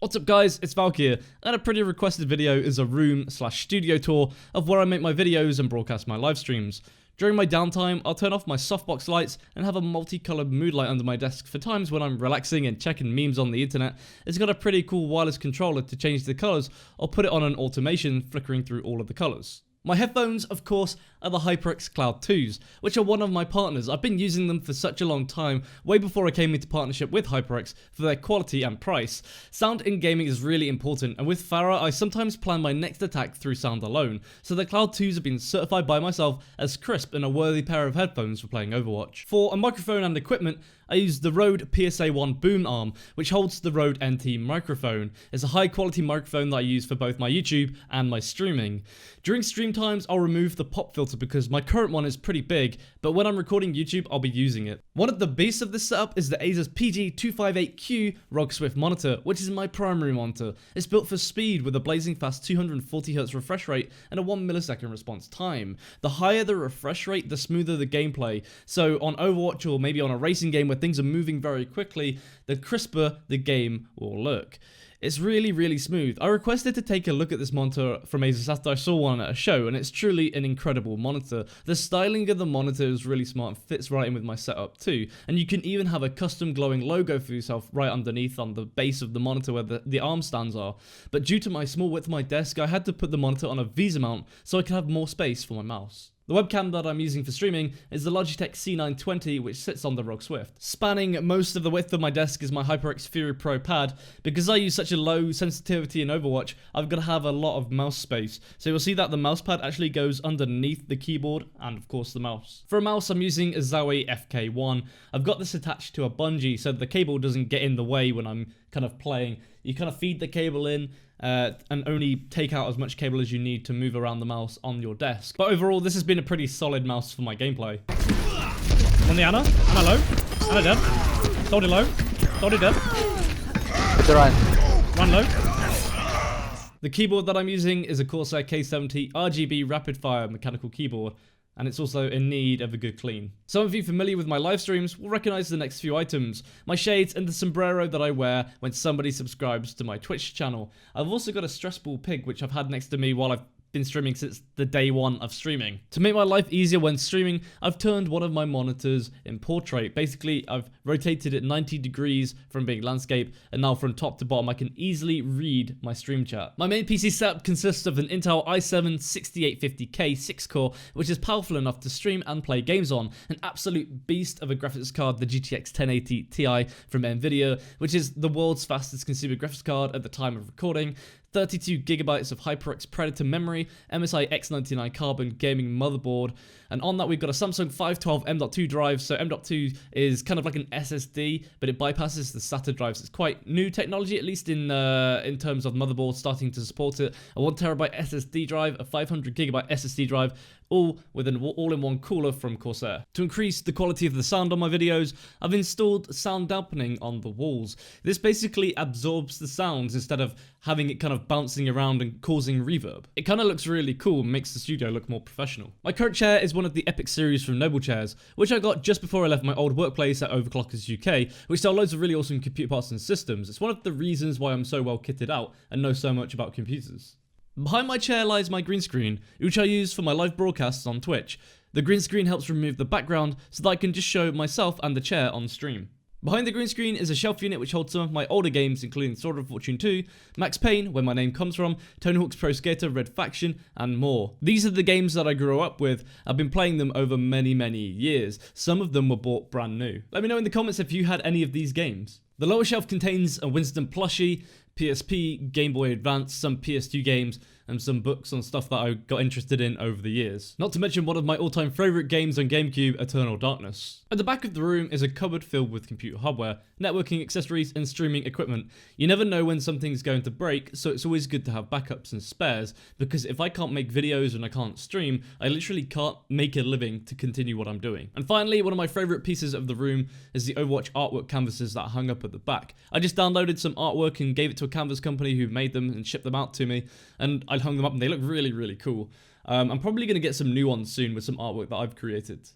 What's up guys, it's Valkia, and a pretty requested video is a room/studio tour of where I make my videos and broadcast my live streams. During my downtime, I'll turn off my softbox lights and have a multicolored mood light under my desk for times when I'm relaxing and checking memes on the internet. It's got a pretty cool wireless controller to change the colors, or put it on an automation flickering through all of the colors. My headphones, of course, are the HyperX Cloud 2s, which are one of my partners. I've been using them for such a long time, way before I came into partnership with HyperX, for their quality and price. Sound in gaming is really important, and with Farah, I sometimes plan my next attack through sound alone, so the Cloud 2s have been certified by myself as crisp and a worthy pair of headphones for playing Overwatch. For a microphone and equipment, I use the Rode PSA1 boom arm, which holds the Rode NT microphone. It's a high quality microphone that I use for both my YouTube and my streaming. During stream times, I'll remove the pop filter because my current one is pretty big, but when I'm recording YouTube, I'll be using it. One of the beasts of this setup is the Asus PG258Q ROG Swift monitor, which is my primary monitor. It's built for speed with a blazing fast 240Hz refresh rate and a 1 millisecond response time. The higher the refresh rate, the smoother the gameplay. So on Overwatch or maybe on a racing game where things are moving very quickly, the crisper the game will look. It's really smooth. I requested to take a look at this monitor from Asus after I saw one at a show, and it's truly an incredible monitor. The styling of the monitor is really smart and fits right in with my setup too, and you can even have a custom glowing logo for yourself right underneath on the base of the monitor where the arm stands are. But due to my small width of my desk, I had to put the monitor on a VESA mount so I could have more space for my mouse. The webcam that I'm using for streaming is the Logitech C920, which sits on the ROG Swift. Spanning most of the width of my desk is my HyperX Fury Pro pad. Because I use such a low sensitivity in Overwatch, I've got to have a lot of mouse space. So you'll see that the mouse pad actually goes underneath the keyboard and of course the mouse. For a mouse, I'm using a Zowie FK1. I've got this attached to a bungee so the cable doesn't get in the way when I'm kind of playing. You kind of feed the cable in and only take out as much cable as you need to move around the mouse on your desk. But overall, this has been a pretty solid mouse for my gameplay. On the Anna low, Anna dead, Soldier low, Soldier dead. Run low. The keyboard that I'm using is a Corsair K70 RGB rapid fire mechanical keyboard, and it's also in need of a good clean. Some of you familiar with my live streams will recognize the next few items: my shades and the sombrero that I wear when somebody subscribes to my Twitch channel. I've also got a stress ball pig which I've had next to me while I've been streaming since the day one of streaming. To make my life easier when streaming, I've turned one of my monitors in portrait. Basically, I've rotated it 90 degrees from being landscape, and now from top to bottom I can easily read my stream chat. My main PC setup consists of an Intel i7-6850K 6-core, which is powerful enough to stream and play games on, an absolute beast of a graphics card, the GTX 1080 Ti from NVIDIA, which is the world's fastest consumer graphics card at the time of recording, 32GB of HyperX Predator memory, MSI X99 Carbon gaming motherboard, and on that we've got a Samsung 512 M.2 drive. So M.2 is kind of like an SSD, but it bypasses the SATA drives. It's quite new technology, at least in terms of motherboard starting to support it. A 1TB SSD drive, a 500GB SSD drive, all with an all-in-one cooler from Corsair. To increase the quality of the sound on my videos, I've installed sound dampening on the walls. This basically absorbs the sounds instead of having it kind of bouncing around and causing reverb. It kind of looks really cool and makes the studio look more professional. My current chair is one of the Epic series from Noble Chairs, which I got just before I left my old workplace at Overclockers UK, which sell loads of really awesome computer parts and systems. It's one of the reasons why I'm so well kitted out and know so much about computers. Behind my chair lies my green screen, which I use for my live broadcasts on Twitch. The green screen helps remove the background so that I can just show myself and the chair on stream. Behind the green screen is a shelf unit which holds some of my older games, including Sword of Fortune 2, Max Payne, where my name comes from, Tony Hawk's Pro Skater, Red Faction, and more. These are the games that I grew up with. I've been playing them over many years. Some of them were bought brand new. Let me know in the comments if you had any of these games. The lower shelf contains a Winston plushie, PSP, Game Boy Advance, some PS2 games, and some books on stuff that I got interested in over the years. Not to mention one of my all-time favourite games on GameCube, Eternal Darkness. At the back of the room is a cupboard filled with computer hardware, networking accessories, and streaming equipment. You never know when something's going to break, so it's always good to have backups and spares, because if I can't make videos and I can't stream, I literally can't make a living to continue what I'm doing. And finally, one of my favourite pieces of the room is the Overwatch artwork canvases that hung up at the back. I just downloaded some artwork and gave it to a canvas company who made them and shipped them out to me, and I hung them up and they look really cool. I'm probably going to get some new ones soon with some artwork that I've created.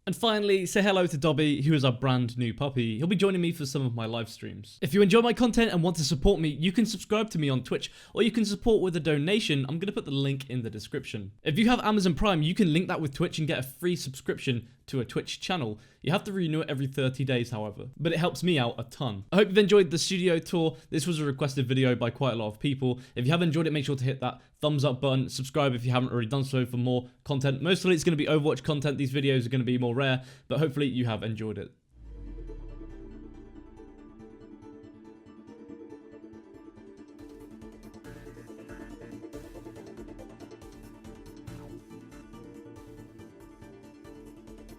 And finally, say hello to Dobby, who is our brand new puppy. He'll be joining me for some of my live streams. If you enjoy my content and want to support me, you can subscribe to me on Twitch, or you can support with a donation. I'm going to put the link in the description. If you have Amazon Prime, you can link that with Twitch and get a free subscription to a Twitch channel. You have to renew it every 30 days, however, but it helps me out a ton. I hope you've enjoyed the studio tour. This was a requested video by quite a lot of people. If you have enjoyed it, make sure to hit that thumbs up button, subscribe if you haven't already done so for more content. Mostly it's going to be Overwatch content. These videos are going to be more rare, but hopefully you have enjoyed it.